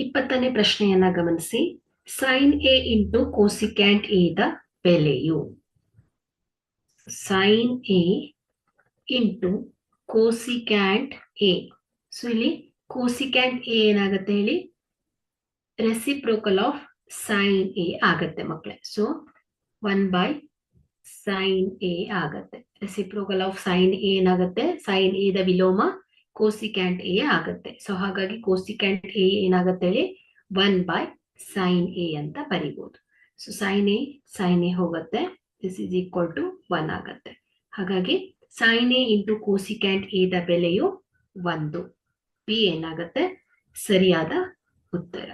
20ನೇ ಪ್ರಶ್ನೆಯನ್ನ ಗಮನಿಸಿ. Sine A into cosecant A ದ ಬೆಲೆಯು. Sine A into cosecant A. So ಇಲ್ಲಿ ಕೋಸಿಕ್ಯಾಂಟ್ ಎ ಏನಾಗುತ್ತೆ ಹೇಳಿ, ರೆಸಿಪ್ರೋಕಲ್ ಆಫ್ ಸೈನ್ ಎ ಆಗತ್ತೆ ಮಕ್ಕಳೇ. ಸೊ 1 ಸೈನ್ ಎ ಆಗತ್ತೆ. ರೆಸಿಪ್ರೋಕಲ್ ಆಫ್ ಸೈನ್ ಎ ಏನಾಗುತ್ತೆ, ಸೈನ್ ಎ ದ ವಿಲೋಮ ಕೋಸಿಕ್ಯಾಂಟ್ ಎ ಆಗತ್ತೆ. ಸೊ ಹಾಗಾಗಿ ಕೋಸಿಕ್ಯಾಂಟ್ ಎ ಏನಾಗುತ್ತೆ ಹೇಳಿ, 1 ಸೈನ್ ಎ ಅಂತ ಬರಿಬಹುದು. ಸೊ ಸೈನ್ ಎ ಹೋಗುತ್ತೆ, ದಿಸ್ ಇಸ್ ಈಕ್ವಲ್ ಟು 1 ಆಗತ್ತೆ. ಹಾಗಾಗಿ sine A into cosecant A ದ ಬೆಲೆಯು 1. ಪಿ ಏನಾಗುತ್ತೆ, ಸರಿಯಾದ ಉತ್ತರ.